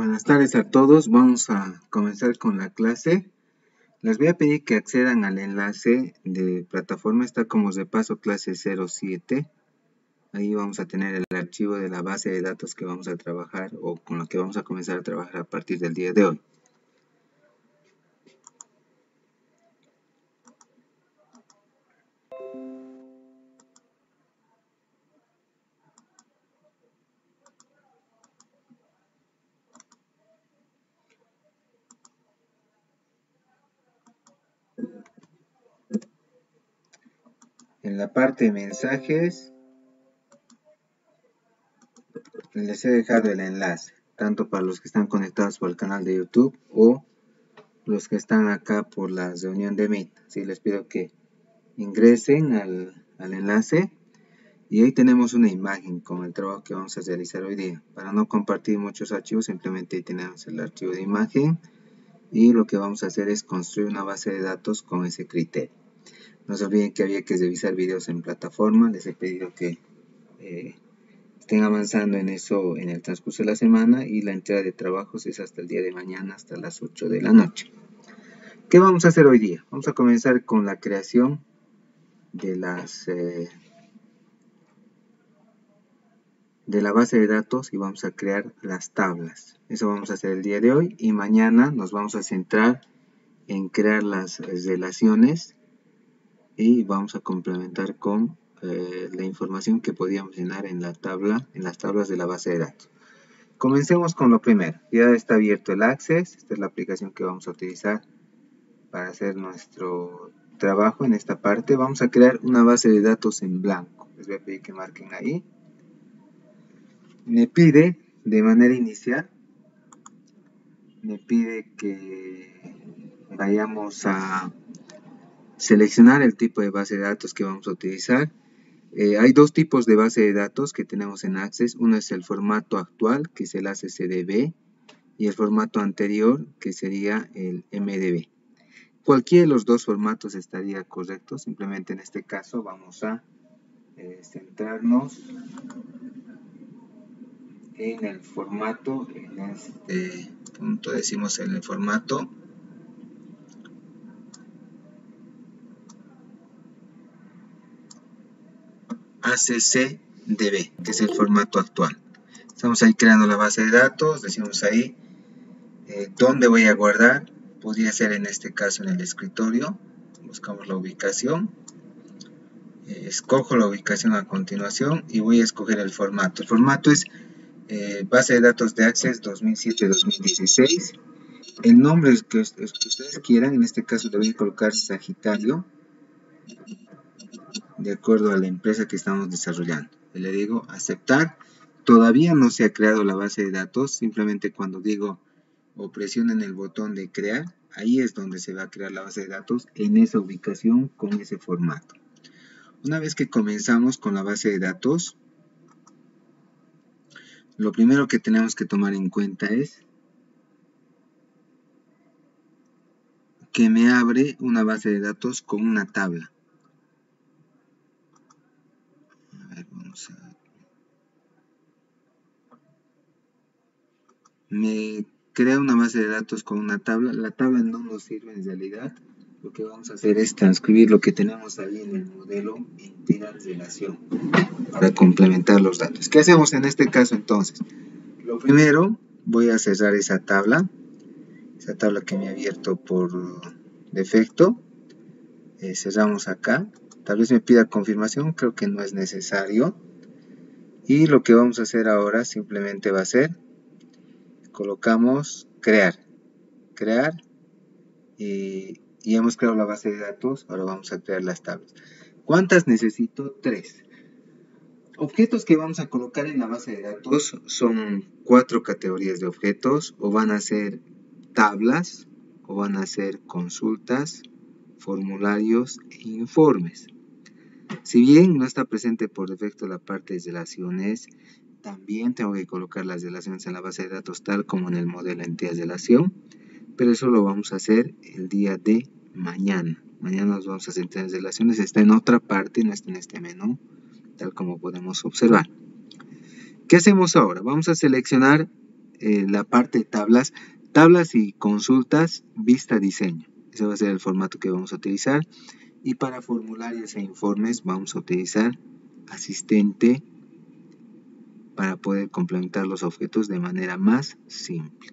Buenas tardes a todos, vamos a comenzar con la clase. Les voy a pedir que accedan al enlace de plataforma, está como de paso clase 07. Ahí vamos a tener el archivo de la base de datos que vamos a trabajar o con lo que vamos a comenzar a trabajar a partir del día de hoy. En la parte de mensajes les he dejado el enlace, tanto para los que están conectados por el canal de YouTube o los que están acá por la reunión de Meet. Sí, les pido que ingresen al enlace y ahí tenemos una imagen con el trabajo que vamos a realizar hoy día. Para no compartir muchos archivos, simplemente ahí tenemos el archivo de imagen y lo que vamos a hacer es construir una base de datos con ese criterio. No se olviden que había que revisar videos en plataforma. Les he pedido que estén avanzando en eso en el transcurso de la semana, y la entrega de trabajos es hasta el día de mañana, hasta las 8 de la noche. ¿Qué vamos a hacer hoy día? Vamos a comenzar con la creación de la base de datos y vamos a crear las tablas. Eso vamos a hacer el día de hoy, y mañana nos vamos a centrar en crear las relaciones y vamos a complementar con la información que podíamos llenar en las tablas de la base de datos. Comencemos con lo primero. Ya está abierto el Access. Esta es la aplicación que vamos a utilizar para hacer nuestro trabajo. En esta parte vamos a crear una base de datos en blanco. Les voy a pedir que marquen ahí. Me pide de manera inicial, me pide que vayamos a seleccionar el tipo de base de datos que vamos a utilizar. Hay dos tipos de base de datos que tenemos en Access. Uno es el formato actual, que es el ACCDB, y el formato anterior, que sería el MDB. Cualquiera de los dos formatos estaría correcto. Simplemente en este caso vamos a centrarnos en el formato. En este punto decimos en el formato ACCDB, que es el formato actual. Estamos ahí creando la base de datos. Decimos ahí dónde voy a guardar. Podría ser en este caso en el escritorio. Buscamos la ubicación. Escojo la ubicación a continuación y voy a escoger el formato. El formato es base de datos de Access 2007-2016. El nombre que ustedes quieran. En este caso le voy a colocar Sagitario, de acuerdo a la empresa que estamos desarrollando. Le digo aceptar. Todavía no se ha creado la base de datos. Simplemente cuando digo o presionen el botón de crear, ahí es donde se va a crear la base de datos, en esa ubicación con ese formato. Una vez que comenzamos con la base de datos, lo primero que tenemos que tomar en cuenta es que me abre una base de datos con una tabla. A ver, vamos a... Me crea una base de datos con una tabla. La tabla no nos sirve en realidad. Lo que vamos a hacer es transcribir lo que tenemos ahí en el modelo entidad-relación para complementar los datos. ¿Qué hacemos en este caso entonces? Lo primero, voy a cerrar esa tabla que me ha abierto por defecto. Cerramos acá. Tal vez me pida confirmación, creo que no es necesario. Y lo que vamos a hacer ahora simplemente va a ser, colocamos crear y hemos creado la base de datos. Ahora vamos a crear las tablas. ¿Cuántas necesito? 3. Objetos que vamos a colocar en la base de datos son 4 categorías de objetos, o van a ser tablas, o van a ser consultas, formularios e informes. Si bien no está presente por defecto la parte de relaciones, también tengo que colocar las relaciones en la base de datos tal como en el modelo entidad-relación, pero eso lo vamos a hacer el día de mañana. Mañana nos vamos a centrar en relaciones. Está en otra parte, no está en este menú, tal como podemos observar. ¿Qué hacemos ahora? Vamos a seleccionar la parte de tablas, tablas y consultas, vista diseño. Ese va a ser el formato que vamos a utilizar. Y para formularios e informes vamos a utilizar asistente para poder complementar los objetos de manera más simple.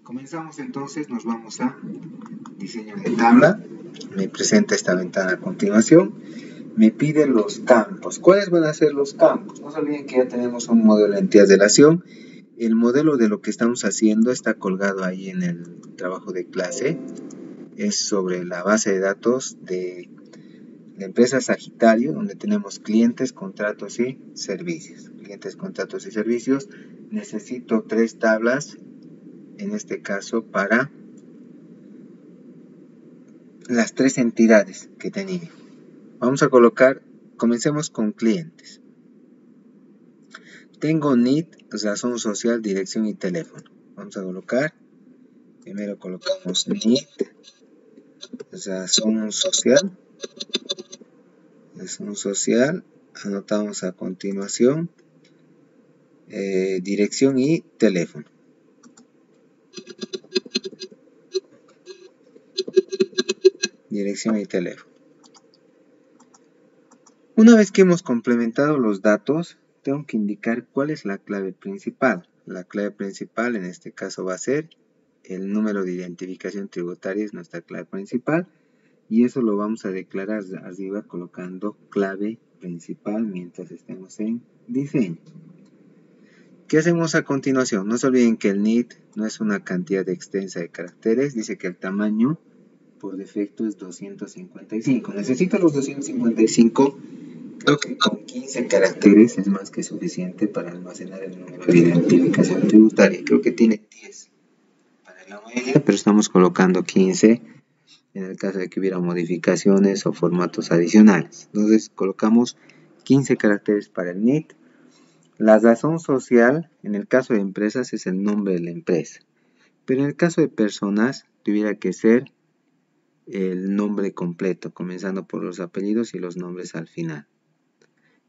Comenzamos entonces, nos vamos a diseño de tabla. Me presenta esta ventana a continuación. Me pide los campos. ¿Cuáles van a ser los campos? No se olviden que ya tenemos un modelo de entidades de relación. El modelo de lo que estamos haciendo está colgado ahí en el trabajo de clase. Es sobre la base de datos de la empresa Sagitario, donde tenemos clientes, contratos y servicios. Clientes, contratos y servicios. Necesito 3 tablas, en este caso, para las 3 entidades que tenía. Vamos a colocar, comencemos con clientes. Tengo NID, razón social, dirección y teléfono. Vamos a colocar, primero colocamos NID, razón social, anotamos a continuación, dirección y teléfono. Dirección y teléfono. Una vez que hemos complementado los datos, tengo que indicar cuál es la clave principal. La clave principal en este caso va a ser el número de identificación tributaria, es nuestra clave principal, y eso lo vamos a declarar arriba colocando clave principal mientras estemos en diseño. ¿Qué hacemos a continuación? No se olviden que el NID no es una cantidad extensa de caracteres, dice que el tamaño por defecto es 255. Necesito los 255. Creo que con 15 caracteres es más que suficiente para almacenar el número de identificación tributaria. Creo que tiene 10 para la mayoría, pero estamos colocando 15 en el caso de que hubiera modificaciones o formatos adicionales. Entonces colocamos 15 caracteres para el NID. La razón social, en el caso de empresas, es el nombre de la empresa. Pero en el caso de personas, tuviera que ser el nombre completo, comenzando por los apellidos y los nombres al final.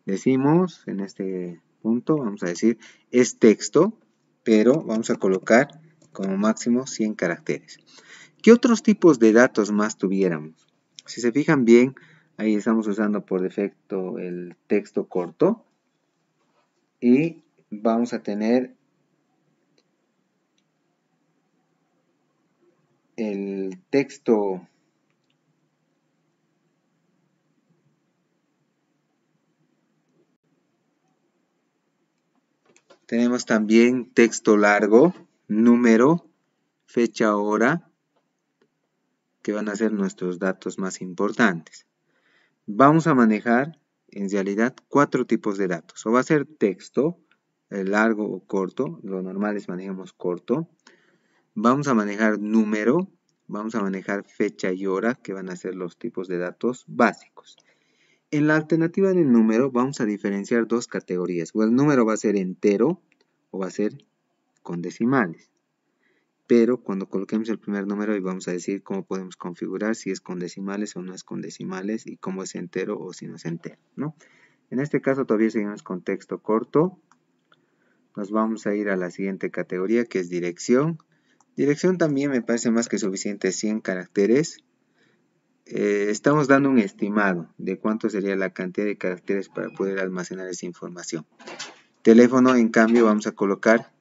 Decimos, en este punto, vamos a decir, es texto, pero vamos a colocar como máximo 100 caracteres. ¿Qué otros tipos de datos más tuviéramos? Si se fijan bien, ahí estamos usando por defecto el texto corto. Y vamos a tener el texto tenemos también texto largo, número, fecha, hora, que van a ser nuestros datos más importantes. Vamos a manejar en realidad 4 tipos de datos. O va a ser texto, largo o corto, lo normal es manejamos corto. Vamos a manejar número, vamos a manejar fecha y hora, que van a ser los tipos de datos básicos. En la alternativa del número vamos a diferenciar 2 categorías. O el número va a ser entero o va a ser con decimales. Pero cuando coloquemos el primer número y vamos a decir cómo podemos configurar si es con decimales o no es con decimales y cómo es entero o si no es entero, ¿no? En este caso todavía seguimos con texto corto. Nos vamos a ir a la siguiente categoría que es dirección. Dirección también me parece más que suficiente 100 caracteres. Estamos dando un estimado de cuánto sería la cantidad de caracteres para poder almacenar esa información. Teléfono, en cambio, vamos a colocar,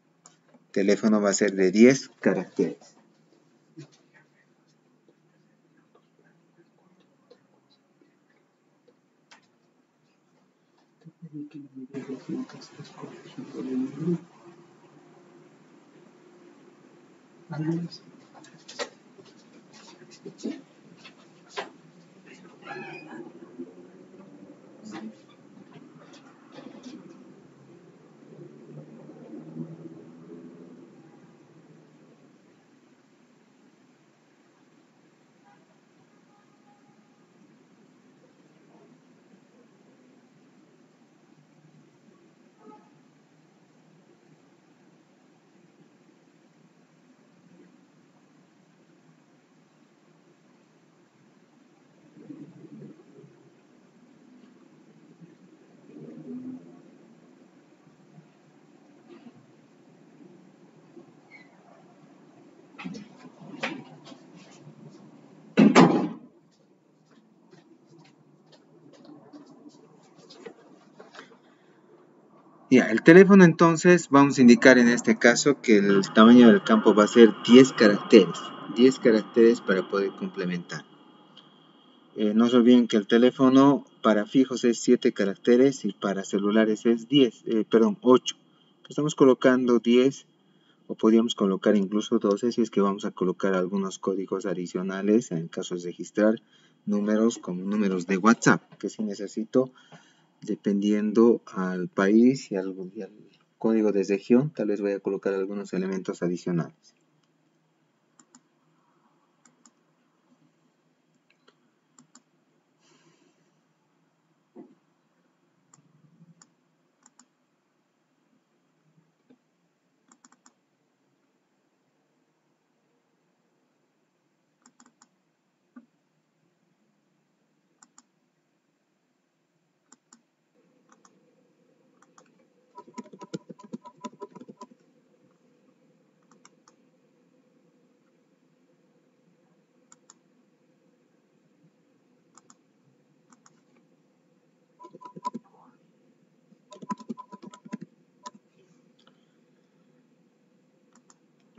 teléfono va a ser de 10 caracteres. Ya, el teléfono entonces vamos a indicar en este caso que el tamaño del campo va a ser 10 caracteres. 10 caracteres para poder complementar. No se olviden que el teléfono para fijos es 7 caracteres y para celulares es 8. Estamos colocando 10 o podríamos colocar incluso 12 si es que vamos a colocar algunos códigos adicionales en caso de registrar números como números de WhatsApp, que si necesito, dependiendo al país y al código de región, tal vez voy a colocar algunos elementos adicionales.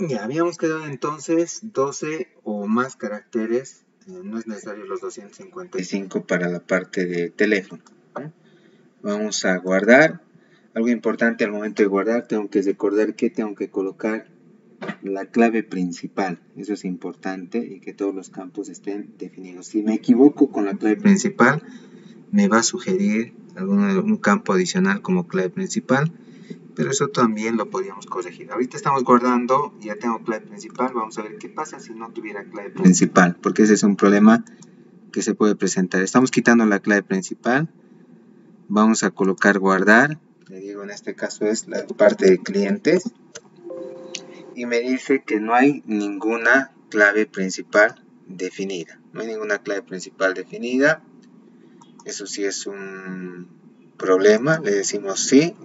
Ya habíamos quedado entonces 12 o más caracteres, no es necesario los 255 para la parte de teléfono. Vamos a guardar. Algo importante al momento de guardar, tengo que recordar que tengo que colocar la clave principal. Eso es importante y que todos los campos estén definidos. Si me equivoco con la clave principal, me va a sugerir un campo adicional como clave principal, pero eso también lo podríamos corregir. Ahorita estamos guardando, ya tengo clave principal, vamos a ver qué pasa si no tuviera clave principal, porque ese es un problema que se puede presentar. Estamos quitando la clave principal, vamos a colocar guardar, le digo en este caso es la parte de clientes, y me dice que no hay ninguna clave principal definida. No hay ninguna clave principal definida. Eso sí es un problema. Le decimos sí.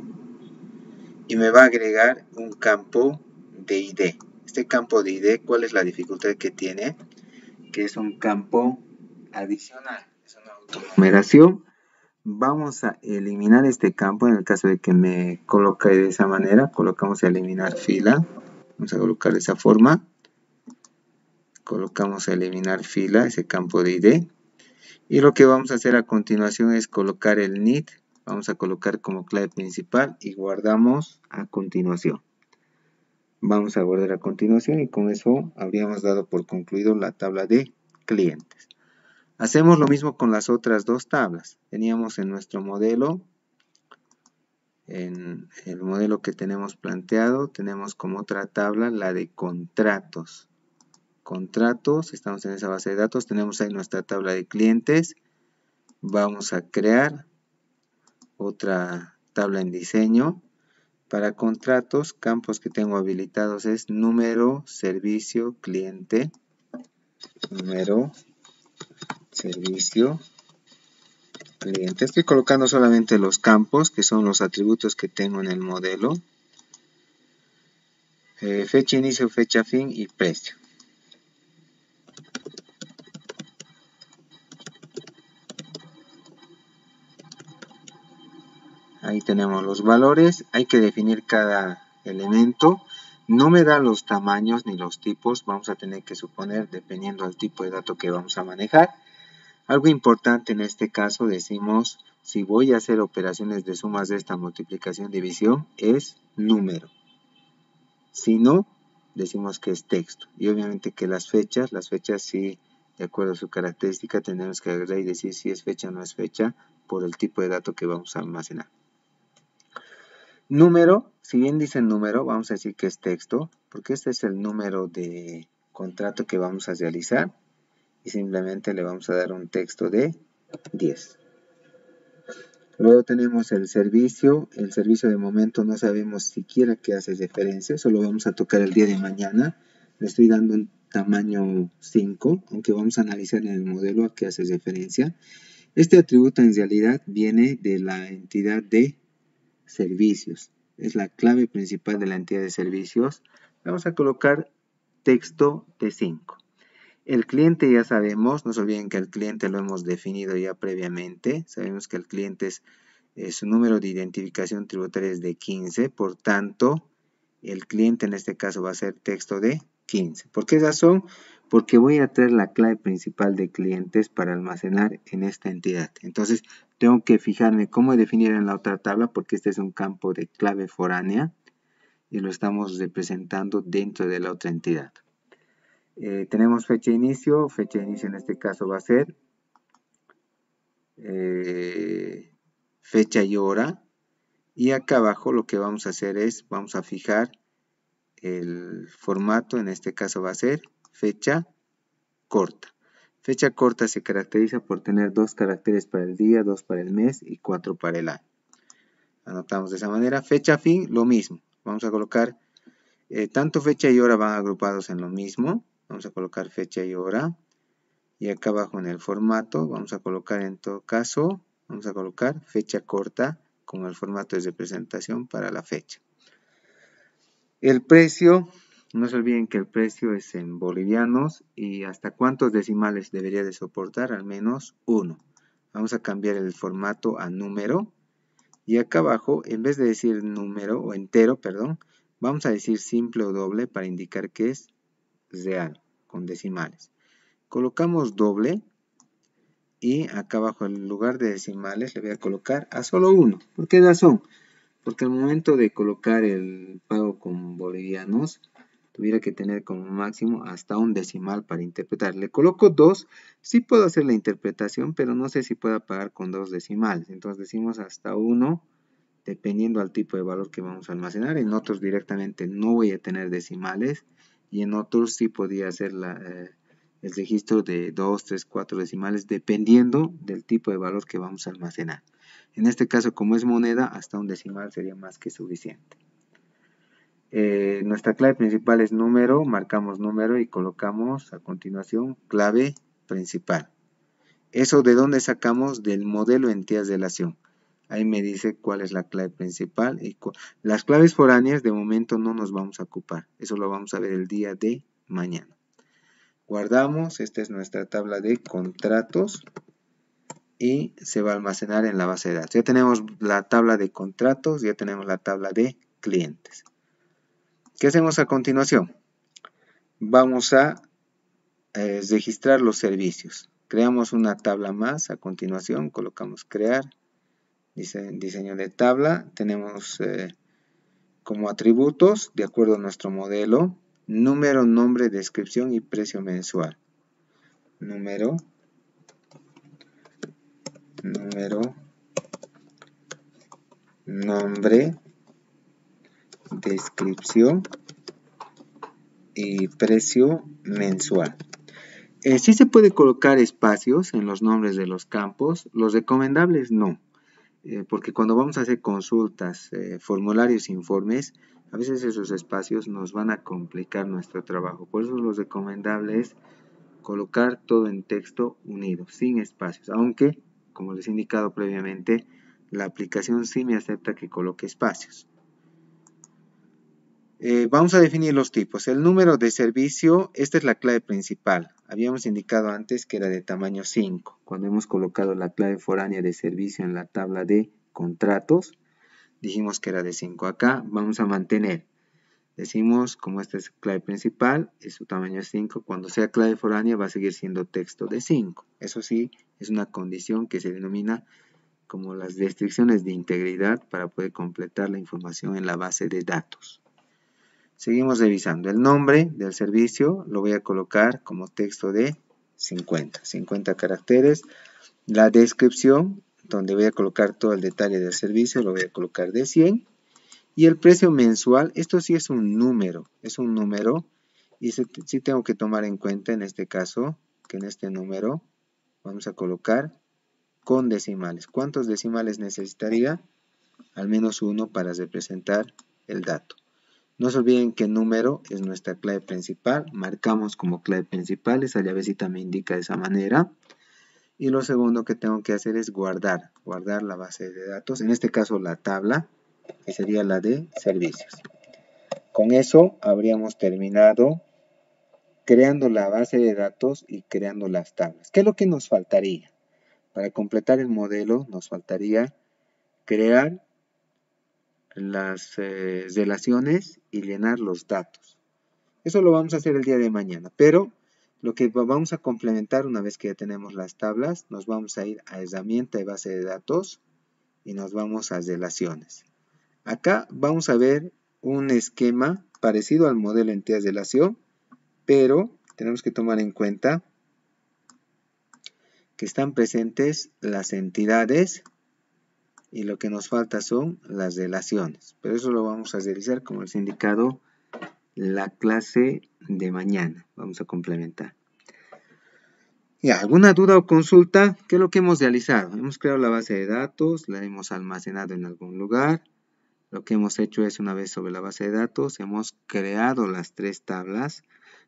Y me va a agregar un campo de ID. Este campo de ID, ¿cuál es la dificultad que tiene? Que es un campo adicional. Es una autonumeración. Vamos a eliminar este campo en el caso de que me coloque de esa manera. Colocamos eliminar fila. Vamos a colocar de esa forma. Colocamos eliminar fila, ese campo de ID. Y lo que vamos a hacer a continuación es colocar el NID. Vamos a colocar como clave principal y guardamos a continuación. Vamos a guardar a continuación y con eso habríamos dado por concluido la tabla de clientes. Hacemos lo mismo con las otras dos tablas. Teníamos en nuestro modelo, en el modelo que tenemos planteado, tenemos como otra tabla la de contratos. Contratos, estamos en esa base de datos, tenemos ahí nuestra tabla de clientes. Vamos a crear otra tabla en diseño. Para contratos, campos que tengo habilitados es número, servicio, cliente. Número, servicio, cliente. Estoy colocando solamente los campos, que son los atributos que tengo en el modelo. Fecha inicio, fecha fin y precio. Ahí tenemos los valores. Hay que definir cada elemento. No me da los tamaños ni los tipos. Vamos a tener que suponer dependiendo del tipo de dato que vamos a manejar. Algo importante en este caso, decimos, si voy a hacer operaciones de sumas de esta multiplicación, división, es número. Si no, decimos que es texto. Y obviamente que las fechas sí, de acuerdo a su característica, tenemos que agregar y decir si es fecha o no es fecha por el tipo de dato que vamos a almacenar. Número, si bien dice número, vamos a decir que es texto, porque este es el número de contrato que vamos a realizar. Y simplemente le vamos a dar un texto de 10. Luego tenemos el servicio de momento no sabemos siquiera qué hace referencia, solo vamos a tocar el día de mañana. Le estoy dando un tamaño 5, aunque vamos a analizar en el modelo a qué hace referencia. Este atributo en realidad viene de la entidad de servicios, es la clave principal de la entidad de servicios. Vamos a colocar texto de 5. El cliente ya sabemos, no se olviden que el cliente lo hemos definido ya previamente. Sabemos que el cliente su número de identificación tributaria es de 15, por tanto, el cliente en este caso va a ser texto de 15. ¿Por qué razón? Porque voy a traer la clave principal de clientes para almacenar en esta entidad. Entonces, tengo que fijarme cómo definir en la otra tabla, porque este es un campo de clave foránea y lo estamos representando dentro de la otra entidad. Tenemos fecha de inicio en este caso va a ser fecha y hora, y acá abajo lo que vamos a hacer es, vamos a fijar el formato, en este caso va a ser fecha corta. Fecha corta se caracteriza por tener 2 caracteres para el día, 2 para el mes y 4 para el año. Anotamos de esa manera. Fecha fin, lo mismo. Vamos a colocar, tanto fecha y hora van agrupados en lo mismo. Vamos a colocar fecha y hora. Y acá abajo en el formato vamos a colocar, en todo caso, vamos a colocar fecha corta como el formato de representación para la fecha. El precio, no se olviden que el precio es en bolivianos y hasta cuántos decimales debería de soportar, al menos 1. Vamos a cambiar el formato a número y acá abajo, en vez de decir número o entero, perdón, vamos a decir simple o doble para indicar que es real, con decimales. Colocamos doble y acá abajo en lugar de decimales le voy a colocar a solo 1. ¿Por qué razón? Porque al momento de colocar el pago con bolivianos tuviera que tener como máximo hasta un decimal para interpretar. Le coloco 2, sí puedo hacer la interpretación, pero no sé si pueda pagar con 2 decimales. Entonces decimos hasta 1, dependiendo al tipo de valor que vamos a almacenar. En otros directamente no voy a tener decimales y en otros sí podría hacer el registro de 2, 3, 4 decimales dependiendo del tipo de valor que vamos a almacenar. En este caso, como es moneda, hasta un decimal sería más que suficiente. Nuestra clave principal es número, marcamos número y colocamos a continuación clave principal. ¿Eso de dónde sacamos? Del modelo entidad de relación. Ahí me dice cuál es la clave principal. Y las claves foráneas de momento no nos vamos a ocupar. Eso lo vamos a ver el día de mañana. Guardamos, esta es nuestra tabla de contratos y se va a almacenar en la base de datos. Ya tenemos la tabla de contratos, ya tenemos la tabla de clientes. ¿Qué hacemos a continuación? Vamos a registrar los servicios. Creamos una tabla más a continuación, colocamos crear, diseño de tabla, tenemos como atributos, de acuerdo a nuestro modelo, número, nombre, descripción y precio mensual. Número, nombre, descripción y precio mensual. Sí se puede colocar espacios en los nombres de los campos, los recomendables no, porque cuando vamos a hacer consultas, formularios, informes, a veces esos espacios nos van a complicar nuestro trabajo. Por eso lo recomendable es colocar todo en texto unido, sin espacios, aunque, como les he indicado previamente, la aplicación sí me acepta que coloque espacios. Vamos a definir los tipos. El número de servicio, esta es la clave principal. Habíamos indicado antes que era de tamaño 5. Cuando hemos colocado la clave foránea de servicio en la tabla de contratos, dijimos que era de 5. Acá vamos a mantener. Decimos, como esta es clave principal, es su tamaño 5. Cuando sea clave foránea va a seguir siendo texto de 5. Eso sí, es una condición que se denomina como las restricciones de integridad para poder completar la información en la base de datos. Seguimos revisando. El nombre del servicio lo voy a colocar como texto de 50 caracteres. La descripción, donde voy a colocar todo el detalle del servicio, lo voy a colocar de 100. Y el precio mensual, esto sí es un número y sí tengo que tomar en cuenta en este caso que en este número vamos a colocar con decimales. ¿Cuántos decimales necesitaría? Al menos 1 para representar el dato. No se olviden que número es nuestra clave principal. Marcamos como clave principal. Esa llavecita me indica de esa manera. Y lo segundo que tengo que hacer es guardar la base de datos. En este caso la tabla, que sería la de servicios. Con eso habríamos terminado creando la base de datos y creando las tablas. ¿Qué es lo que nos faltaría? Para completar el modelo nos faltaría crear las relaciones y llenar los datos. Eso lo vamos a hacer el día de mañana, pero lo que vamos a complementar una vez que ya tenemos las tablas, nos vamos a ir a herramienta de base de datos y nos vamos a relaciones. Acá vamos a ver un esquema parecido al modelo entidades de relación, pero tenemos que tomar en cuenta que están presentes las entidades y lo que nos falta son las relaciones. Pero eso lo vamos a realizar como les he indicado la clase de mañana. Vamos a complementar. Ya, ¿alguna duda o consulta? ¿Qué es lo que hemos realizado? Hemos creado la base de datos, la hemos almacenado en algún lugar. Lo que hemos hecho es, una vez sobre la base de datos, hemos creado las 3 tablas.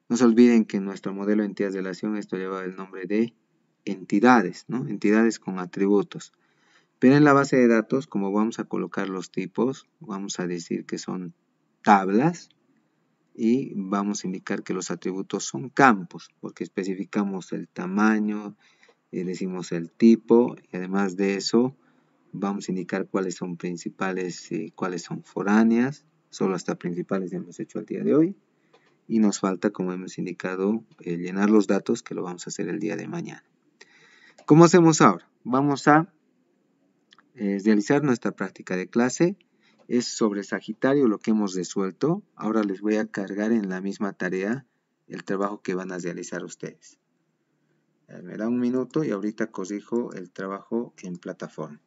No se olviden que en nuestro modelo de entidades de relación esto lleva el nombre de entidades, ¿no? Entidades con atributos. Pero en la base de datos, como vamos a colocar los tipos, vamos a decir que son tablas. Y vamos a indicar que los atributos son campos, porque especificamos el tamaño, decimos el tipo, y además de eso, vamos a indicar cuáles son principales y cuáles son foráneas. Solo hasta principales hemos hecho el día de hoy. Y nos falta, como hemos indicado, llenar los datos, que lo vamos a hacer el día de mañana. ¿Cómo hacemos ahora? Vamos a realizar nuestra práctica de clase. Es sobre Sagitario lo que hemos resuelto. Ahora les voy a cargar en la misma tarea el trabajo que van a realizar ustedes. Me da un minuto y ahorita corrijo el trabajo en plataforma.